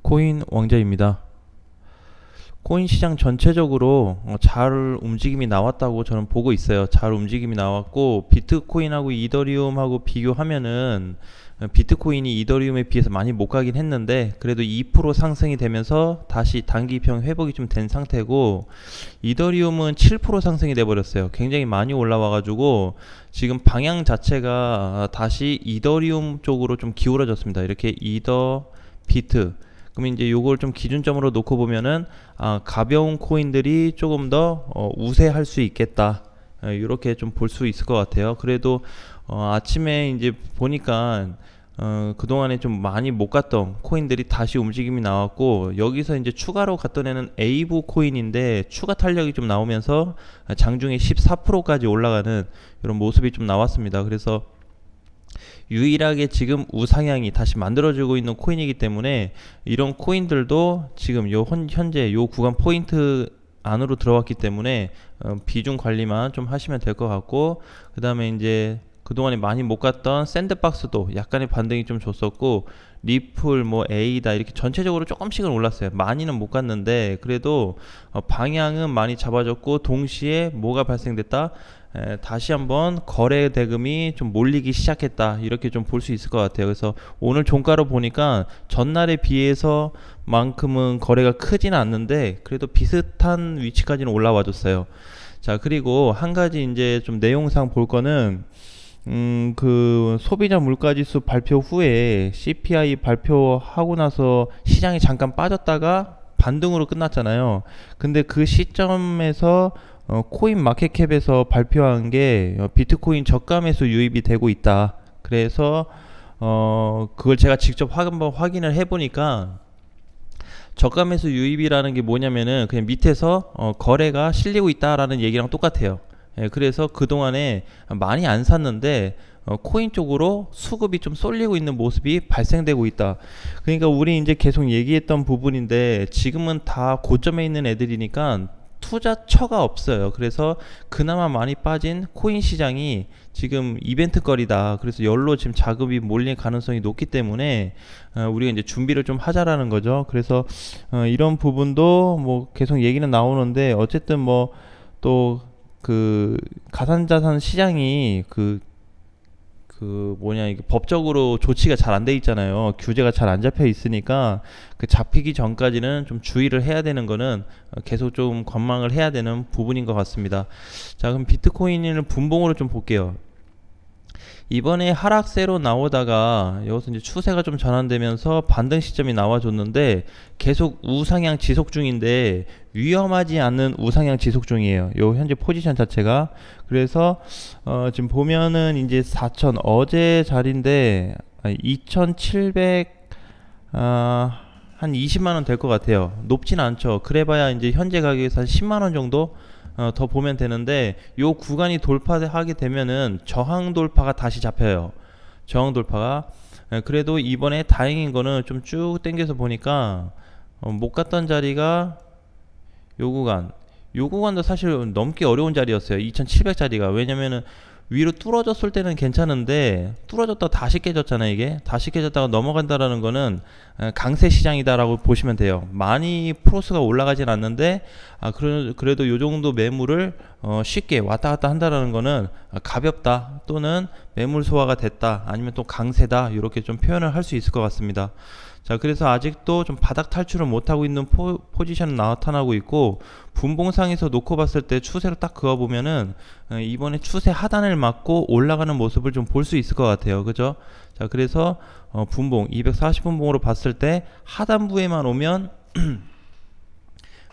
비트코인 왕자입니다. 코인 시장 전체적으로 잘 움직임이 나왔다고 저는 보고 있어요. 잘 움직임이 나왔고, 비트코인하고 이더리움하고 비교하면은 비트코인이 이더리움에 비해서 많이 못 가긴 했는데, 그래도 2% 상승이 되면서 다시 단기평 회복이 좀 된 상태고, 이더리움은 7% 상승이 돼 버렸어요. 굉장히 많이 올라와가지고 지금 방향 자체가 다시 이더리움 쪽으로 좀 기울어졌습니다. 이렇게 이더 비트, 그럼 이제 요걸 좀 기준점으로 놓고 보면은 가벼운 코인들이 조금 더 우세할 수 있겠다, 이렇게 좀 볼 수 있을 것 같아요. 그래도 아침에 이제 보니까 그동안에 좀 많이 못 갔던 코인들이 다시 움직임이 나왔고, 여기서 이제 추가로 갔던 애는 에이브 코인인데 추가 탄력이 좀 나오면서 장중에 14%까지 올라가는 이런 모습이 좀 나왔습니다. 그래서 유일하게 지금 우상향이 다시 만들어지고 있는 코인이기 때문에 이런 코인들도 지금 현재 요 구간 포인트 안으로 들어왔기 때문에 비중 관리만 좀 하시면 될 것 같고, 그 다음에 이제 그동안에 많이 못 갔던 샌드박스도 약간의 반등이 좀 줬었고, 리플, 에이다 이렇게 전체적으로 조금씩은 올랐어요. 많이는 못 갔는데 그래도 방향은 많이 잡아줬고, 동시에 뭐가 발생됐다? 다시 한번 거래 대금이 좀 몰리기 시작했다, 이렇게 좀 볼 수 있을 것 같아요. 그래서 오늘 종가로 보니까 전날에 비해서 만큼은 거래가 크지는 않는데 그래도 비슷한 위치까지는 올라와 줬어요. 자, 그리고 한 가지 이제 좀 내용상 볼 거는 그 소비자 물가지수 발표 후에 CPI 발표하고 나서 시장이 잠깐 빠졌다가 반등으로 끝났잖아요. 근데 그 시점에서 코인 마켓캡에서 발표한 게 비트코인 저가 매수 유입이 되고 있다. 그래서 그걸 제가 직접 한번 확인을 해보니까 저가 매수 유입이라는 게 뭐냐면은 그냥 밑에서 거래가 실리고 있다라는 얘기랑 똑같아요. 그래서 그동안에 많이 안 샀는데 코인 쪽으로 수급이 좀 쏠리고 있는 모습이 발생되고 있다. 그러니까 우리 이제 계속 얘기했던 부분인데, 지금은 다 고점에 있는 애들이니까 투자처가 없어요. 그래서 그나마 많이 빠진 코인 시장이 지금 이벤트 거리다. 그래서 열로 지금 자금이 몰릴 가능성이 높기 때문에 우리가 이제 준비를 좀 하자라는 거죠. 그래서 이런 부분도 계속 얘기는 나오는데, 어쨌든 또 그 가상자산 시장이 이게 법적으로 조치가 잘 안 돼 있잖아요. 규제가 잘 안 잡혀 있으니까 그 잡히기 전까지는 좀 주의를 해야 되는 거는 계속 좀 관망을 해야 되는 부분인 것 같습니다. 자, 그럼 비트코인을 분봉으로 좀 볼게요. 이번에 하락세로 나오다가 여기서 이제 추세가 좀 전환되면서 반등 시점이 나와줬는데 계속 우상향 지속 중인데 위험하지 않는 우상향 지속 중이에요. 요 현재 포지션 자체가. 그래서 지금 보면은 이제 4천 어제 자리인데 2,700 한 20만원 될 것 같아요. 높진 않죠. 그래봐야 이제 현재 가격에서 한 10만원 정도 더 보면 되는데, 요 구간이 돌파하게 되면은 저항 돌파가 다시 잡혀요. 저항 돌파가. 그래도 이번에 다행인 거는 좀 쭉 당겨서 보니까 못 갔던 자리가 요 구간도 사실 넘기 어려운 자리였어요. 2700짜리가. 왜냐면은 위로 뚫어졌을 때는 괜찮은데 뚫어졌다가 다시 깨졌잖아요. 이게 다시 깨졌다가 넘어간다라는 거는 강세 시장이다라고 보시면 돼요. 많이 프로스가 올라가진 않는데 그래도 요 정도 매물을 쉽게 왔다 갔다 한다라는 거는 가볍다, 또는 매물 소화가 됐다, 아니면 또 강세다, 이렇게 좀 표현을 할 수 있을 것 같습니다. 자, 그래서 아직도 좀 바닥 탈출을 못하고 있는 포지션은 나타나고 있고, 분봉상에서 놓고 봤을 때 추세로 딱 그어보면은 이번에 추세 하단을 맞고 올라가는 모습을 좀 볼 수 있을 것 같아요. 그죠? 자, 그래서 분봉 240분봉으로 봤을 때 하단부에만 오면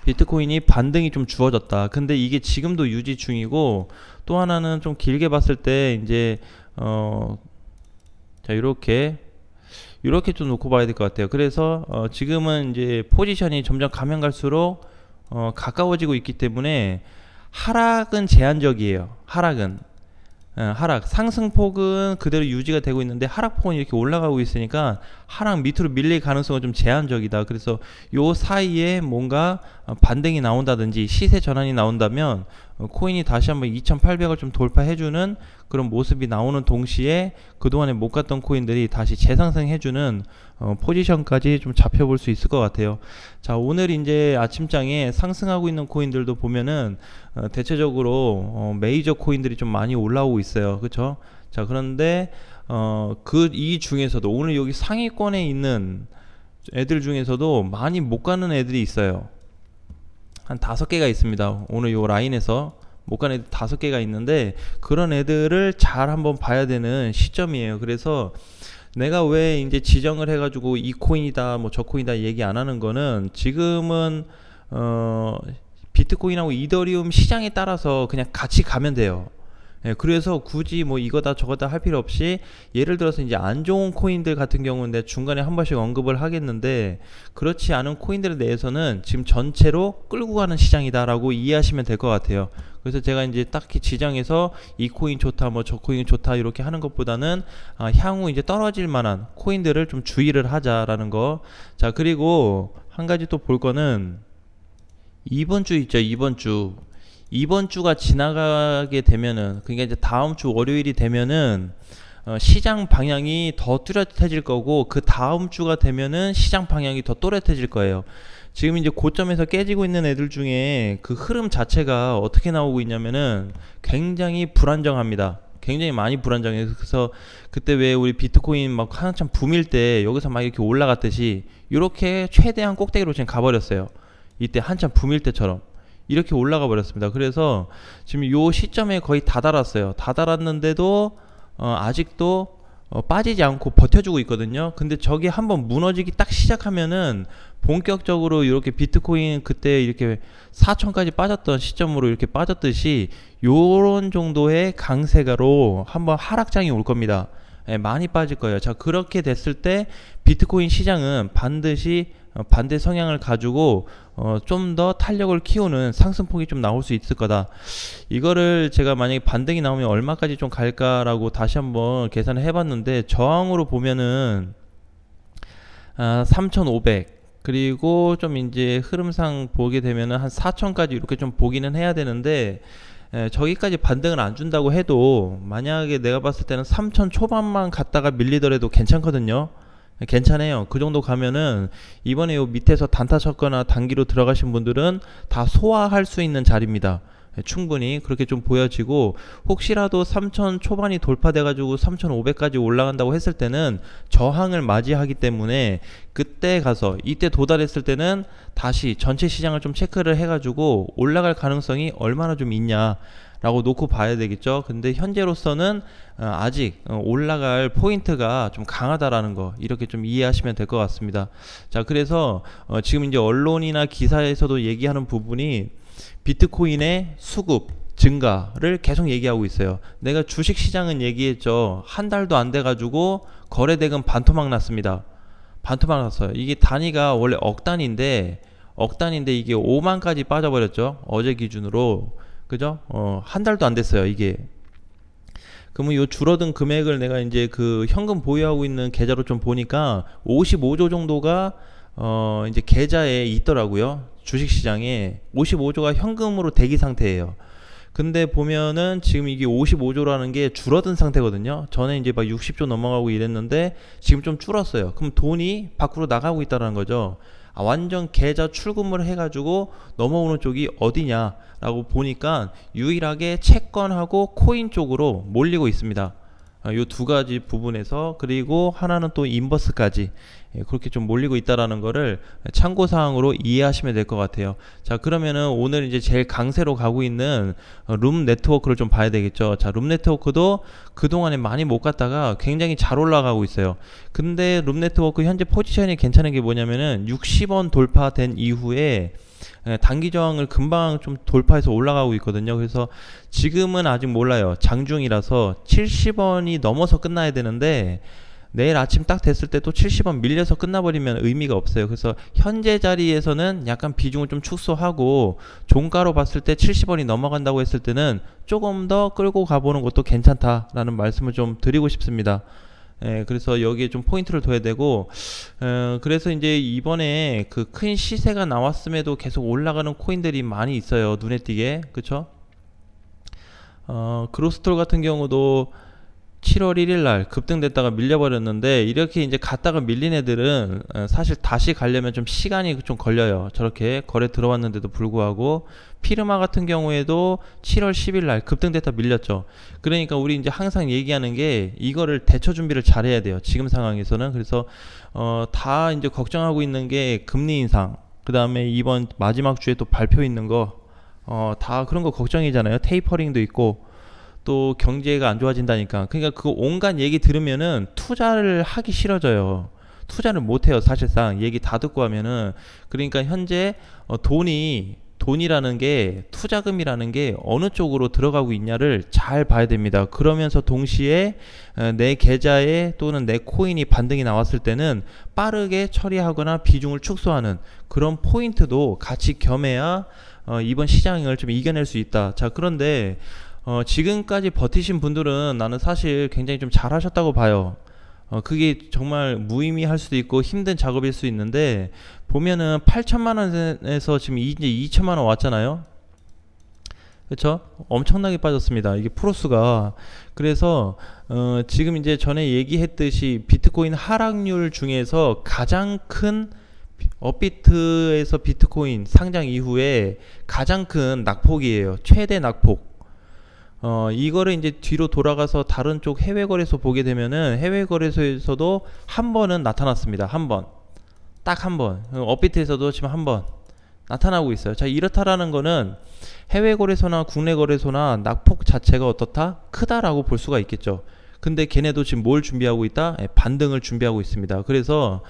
비트코인이 반등이 좀 주어졌다. 근데 이게 지금도 유지 중이고, 또 하나는 좀 길게 봤을 때 이제 자, 이렇게 좀 놓고 봐야 될 것 같아요. 그래서 지금은 이제 포지션이 점점 가면 갈수록 가까워지고 있기 때문에 하락은 제한적이에요. 하락 상승폭은 그대로 유지가 되고 있는데 하락폭은 이렇게 올라가고 있으니까 하락 밑으로 밀릴 가능성은 좀 제한적이다. 그래서 요 사이에 뭔가 반등이 나온다든지 시세 전환이 나온다면 코인이 다시 한번 2800을 좀 돌파해주는 그런 모습이 나오는 동시에 그동안에 못 갔던 코인들이 다시 재상승해주는 포지션까지 좀 잡혀볼 수 있을 것 같아요. 자, 오늘 이제 아침장에 상승하고 있는 코인들도 보면은 대체적으로 메이저 코인들이 좀 많이 올라오고 있어요. 그렇죠? 자, 그런데 이 중에서도 오늘 여기 상위권에 있는 애들 중에서도 많이 못 가는 애들이 있어요. 한 5개가 있습니다. 오늘 요 라인에서 못 가는 애들 5개가 있는데 그런 애들을 잘 한번 봐야 되는 시점이에요. 그래서 내가 왜 이제 지정을 해가지고 이 코인이다 뭐 저 코인이다 얘기 안 하는 거는 지금은 비트코인하고 이더리움 시장에 따라서 그냥 같이 가면 돼요. 예, 그래서 굳이 뭐 이거다 저거다 할 필요 없이 예를 들어서 이제 안 좋은 코인들 같은 경우는 중간에 한 번씩 언급을 하겠는데 그렇지 않은 코인들에 대해서는 지금 전체로 끌고 가는 시장이다라고 이해하시면 될 것 같아요. 그래서 제가 이제 딱히 지정해서 이 코인 좋다 뭐 저 코인 좋다 이렇게 하는 것보다는 향후 이제 떨어질 만한 코인들을 좀 주의를 하자라는 거. 자, 그리고 한 가지 또 볼 거는 이번 주 있죠. 이번 주가 지나가게 되면은 그러니까 이제 다음 주 월요일이 되면은 시장 방향이 더 뚜렷해질 거고 그 다음 주가 되면은 시장 방향이 더 또렷해질 거예요. 지금 이제 고점에서 깨지고 있는 애들 중에 그 흐름 자체가 어떻게 나오고 있냐면은 굉장히 불안정합니다. 굉장히 많이 불안정해요. 그래서 그때 왜 우리 비트코인 막 한참 붐일 때 여기서 막 이렇게 올라갔듯이 이렇게 최대한 꼭대기로 지금 가버렸어요. 이때 한참 붐일 때처럼. 이렇게 올라가 버렸습니다. 그래서 지금 요 시점에 거의 다 달았어요. 다 달았는데도 아직도 빠지지 않고 버텨주고 있거든요. 근데 저게 한번 무너지기 딱 시작하면은 본격적으로 이렇게 비트코인 그때 이렇게 4천까지 빠졌던 시점으로 이렇게 빠졌듯이 요런 정도의 강세가로 한번 하락장이 올 겁니다. 예, 많이 빠질 거예요. 자, 그렇게 됐을 때 비트코인 시장은 반드시 반대 성향을 가지고 좀 더 탄력을 키우는 상승폭이 좀 나올 수 있을 거다. 이거를 제가 만약에 반등이 나오면 얼마까지 좀 갈까라고 다시 한번 계산을 해봤는데 저항으로 보면은 3,500 그리고 좀 이제 흐름상 보게 되면은 한 4,000까지 이렇게 좀 보기는 해야 되는데 저기까지 반등을 안 준다고 해도 만약에 내가 봤을 때는 3,000 초반만 갔다가 밀리더라도 괜찮거든요. 괜찮아요. 그 정도 가면은 이번에 요 밑에서 단타 쳤거나 단기로 들어가신 분들은 다 소화할 수 있는 자리입니다. 충분히 그렇게 좀 보여지고 혹시라도 3,000 초반이 돌파돼가지고 3,500까지 올라간다고 했을 때는 저항을 맞이하기 때문에 그때 가서 이때 도달했을 때는 다시 전체 시장을 좀 체크를 해가지고 올라갈 가능성이 얼마나 좀 있냐 라고 놓고 봐야 되겠죠. 근데 현재로서는 아직 올라갈 포인트가 좀 강하다라는 거 이렇게 좀 이해하시면 될 것 같습니다. 자, 그래서 지금 이제 언론이나 기사에서도 얘기하는 부분이 비트코인의 수급 증가를 계속 얘기하고 있어요. 내가 주식시장은 얘기했죠. 한 달도 안 돼가지고 거래대금 반토막 났습니다. 반토막 났어요. 이게 단위가 원래 억 단인데 이게 5만까지 빠져버렸죠. 어제 기준으로. 그죠? 한 달도 안 됐어요, 이게. 그러면 요 줄어든 금액을 내가 이제 그 현금 보유하고 있는 계좌로 좀 보니까 55조 정도가 이제 계좌에 있더라고요. 주식시장에 55조가 현금으로 대기 상태예요. 근데 보면은 지금 이게 55조라는 게 줄어든 상태거든요. 전에 이제 막 60조 넘어가고 이랬는데 지금 좀 줄었어요. 그럼 돈이 밖으로 나가고 있다는 거죠. 완전 계좌 출금을 해가지고 넘어오는 쪽이 어디냐라고 보니까 유일하게 채권하고 코인 쪽으로 몰리고 있습니다. 요 두 가지 부분에서 그리고 하나는 또 인버스까지 그렇게 좀 몰리고 있다라는 거를 참고사항으로 이해하시면 될 것 같아요. 자, 그러면은 오늘 이제 제일 강세로 가고 있는 룸 네트워크를 좀 봐야 되겠죠. 자, 룸 네트워크도 그동안에 많이 못 갔다가 굉장히 잘 올라가고 있어요. 근데 룸 네트워크 현재 포지션이 괜찮은 게 뭐냐면은 60원 돌파된 이후에 단기 저항을 금방 좀 돌파해서 올라가고 있거든요. 그래서 지금은 아직 몰라요. 장중이라서 70원이 넘어서 끝나야 되는데 내일 아침 딱 됐을 때 또 70원 밀려서 끝나버리면 의미가 없어요. 그래서 현재 자리에서는 약간 비중을 좀 축소하고 종가로 봤을 때 70원이 넘어간다고 했을 때는 조금 더 끌고 가보는 것도 괜찮다라는 말씀을 좀 드리고 싶습니다. 그래서 여기에 좀 포인트를 둬야 되고, 그래서 이제 이번에 그 큰 시세가 나왔음에도 계속 올라가는 코인들이 많이 있어요. 눈에 띄게. 그쵸? 그로스톨 같은 경우도 7월 1일 날 급등됐다가 밀려버렸는데, 이렇게 이제 갔다가 밀린 애들은 사실 다시 가려면 좀 시간이 좀 걸려요. 저렇게 거래 들어왔는데도 불구하고. 피르마 같은 경우에도 7월 10일 날 급등됐다 밀렸죠. 그러니까 우리 이제 항상 얘기하는 게 이거를 대처 준비를 잘 해야 돼요. 지금 상황에서는. 그래서 다 이제 걱정하고 있는 게 금리 인상, 그 다음에 이번 마지막 주에 또 발표 있는 거, 다 그런 거 걱정이잖아요. 테이퍼링도 있고 또 경제가 안 좋아진다니까. 그러니까 그 온갖 얘기 들으면은 투자를 하기 싫어져요. 투자를 못 해요. 사실상 얘기 다 듣고 하면은. 그러니까 현재 돈이라는 게, 투자금이라는 게 어느 쪽으로 들어가고 있냐를 잘 봐야 됩니다. 그러면서 동시에 내 계좌에 또는 내 코인이 반등이 나왔을 때는 빠르게 처리하거나 비중을 축소하는 그런 포인트도 같이 겸해야 이번 시장을 좀 이겨낼 수 있다. 자, 그런데 지금까지 버티신 분들은 나는 사실 굉장히 좀 잘하셨다고 봐요. 그게 정말 무의미할 수도 있고 힘든 작업일 수 있는데, 보면은 8천만 원에서 지금 이제 2천만 원 왔잖아요. 그렇죠? 엄청나게 빠졌습니다. 이게 프로스가. 그래서 지금 이제 전에 얘기했듯이 비트코인 하락률 중에서 가장 큰, 업비트에서 비트코인 상장 이후에 가장 큰 낙폭이에요. 최대 낙폭. 이거를 이제 뒤로 돌아가서 다른 쪽 해외 거래소 보게 되면은, 해외 거래소에서도 한 번은 나타났습니다. 한 번. 딱 한 번. 업비트에서도 지금 한 번 나타나고 있어요. 자, 이렇다라는 거는 해외 거래소나 국내 거래소나 낙폭 자체가 어떻다? 크다라고 볼 수가 있겠죠. 근데 걔네도 지금 뭘 준비하고 있다? 반등을 준비하고 있습니다. 그래서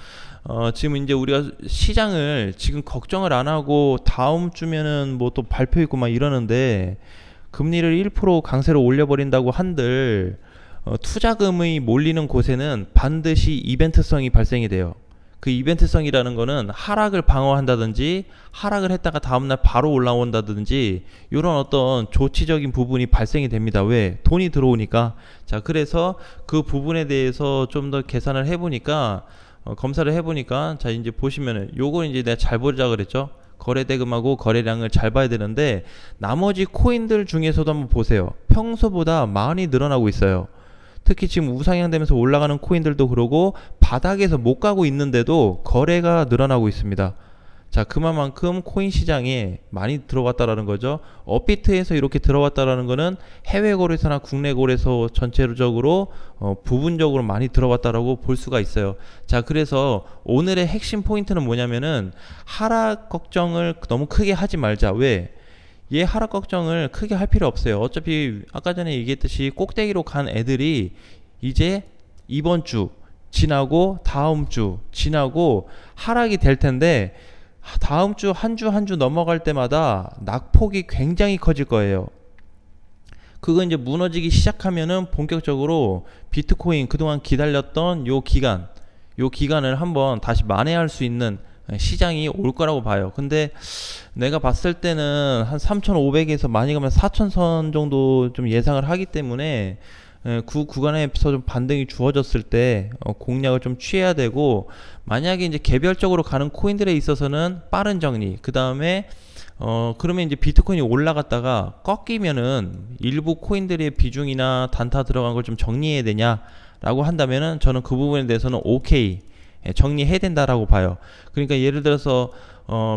지금 이제 우리가 시장을 지금 걱정을 안 하고 다음 주면은 뭐 또 발표 있고 막 이러는데, 금리를 1% 강세로 올려버린다고 한들 투자금이 몰리는 곳에는 반드시 이벤트성이 발생이 돼요. 그 이벤트성이라는 거는 하락을 방어한다든지, 하락을 했다가 다음날 바로 올라온다든지, 이런 어떤 조치적인 부분이 발생이 됩니다. 왜? 돈이 들어오니까. 자, 그래서 그 부분에 대해서 좀 더 계산을 해보니까, 검사를 해보니까, 자, 이제 보시면은 요거 이제 내가 잘 보자 그랬죠. 거래 대금하고 거래량을 잘 봐야 되는데, 나머지 코인들 중에서도 한번 보세요. 평소보다 많이 늘어나고 있어요. 특히 지금 우상향 되면서 올라가는 코인들도 그러고, 바닥에서 못 가고 있는데도 거래가 늘어나고 있습니다. 자, 그만큼 코인 시장에 많이 들어왔다라는 거죠. 업비트에서 이렇게 들어왔다라는 거는 해외 거래소나 국내 거래소 전체적으로 부분적으로 많이 들어왔다라고 볼 수가 있어요. 자, 그래서 오늘의 핵심 포인트는 뭐냐면은, 하락 걱정을 너무 크게 하지 말자. 왜? 얘 하락 걱정을 크게 할 필요 없어요. 어차피 아까 전에 얘기했듯이 꼭대기로 간 애들이 이제 이번 주 지나고 다음 주 지나고 하락이 될 텐데, 다음 주 한 주 한 주 넘어갈 때마다 낙폭이 굉장히 커질 거예요. 그거 이제 무너지기 시작하면은 본격적으로 비트코인 그동안 기다렸던 요 기간을 한번 다시 만회할 수 있는 시장이 올 거라고 봐요. 근데 내가 봤을 때는 한 3,500에서 많이 가면 4,000선 정도 좀 예상을 하기 때문에, 그 구간에서 좀 반등이 주어졌을 때 공략을 좀 취해야 되고, 만약에 이제 개별적으로 가는 코인들에 있어서는 빠른 정리, 그 다음에 그러면 이제 비트코인이 올라갔다가 꺾이면은 일부 코인들의 비중이나 단타 들어간 걸 좀 정리해야 되냐라고 한다면은, 저는 그 부분에 대해서는 오케이, 정리해야 된다라고 봐요. 그러니까 예를 들어서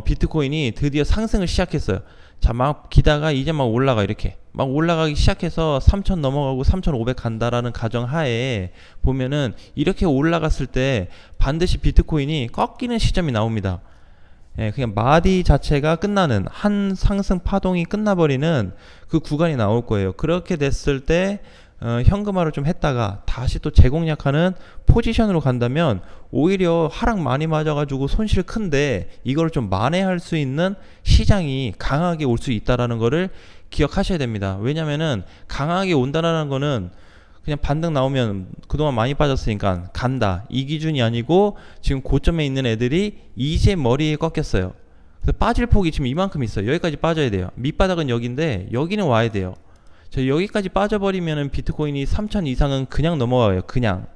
비트코인이 드디어 상승을 시작했어요. 자, 막 기다가 이제 막 올라가, 이렇게 막 올라가기 시작해서 3,000 넘어가고 3,500 간다라는 가정 하에 보면은, 이렇게 올라갔을 때 반드시 비트코인이 꺾이는 시점이 나옵니다. 그냥 마디 자체가 끝나는, 한 상승 파동이 끝나버리는 그 구간이 나올 거예요. 그렇게 됐을 때 현금화를 좀 했다가 다시 또 재공략하는 포지션으로 간다면, 오히려 하락 많이 맞아가지고 손실 큰데 이걸 좀 만회할 수 있는 시장이 강하게 올 수 있다라는 거를 기억하셔야 됩니다. 왜냐면은 강하게 온다라는 거는 그냥 반등 나오면 그동안 많이 빠졌으니까 간다, 이 기준이 아니고, 지금 고점에 있는 애들이 이제 머리에 꺾였어요. 그래서 빠질 폭이 지금 이만큼 있어요. 여기까지 빠져야 돼요. 밑바닥은 여기인데 여기는 와야 돼요. 저 여기까지 빠져버리면은 비트코인이 3,000 이상은 그냥 넘어와요. 그냥.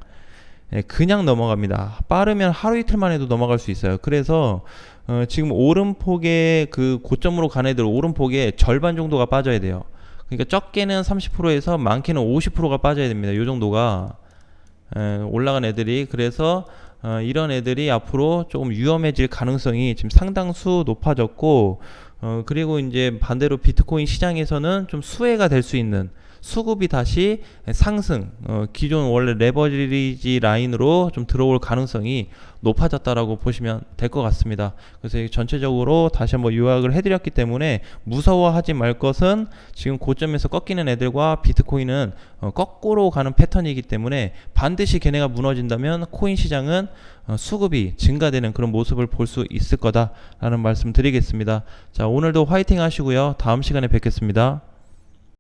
예, 그냥 넘어갑니다. 빠르면 하루 이틀만 해도 넘어갈 수 있어요. 그래서 지금 오름폭의 그 고점으로 간 애들 오름폭의 절반 정도가 빠져야 돼요. 그러니까 적게는 30%에서 많게는 50%가 빠져야 됩니다. 요 정도가 올라간 애들이. 그래서 이런 애들이 앞으로 조금 위험해질 가능성이 지금 상당수 높아졌고, 그리고 이제 반대로 비트코인 시장에서는 좀 수혜가 될 수 있는 수급이 다시 상승, 기존 원래 레버리지 라인으로 좀 들어올 가능성이 높아졌다라고 보시면 될 것 같습니다. 그래서 전체적으로 다시 한번 요약을 해드렸기 때문에 무서워하지 말 것은 지금 고점에서 꺾이는 애들과 비트코인은 거꾸로 가는 패턴이기 때문에 반드시 걔네가 무너진다면 코인 시장은 수급이 증가되는 그런 모습을 볼 수 있을 거다라는 말씀 드리겠습니다. 자, 오늘도 화이팅 하시고요. 다음 시간에 뵙겠습니다.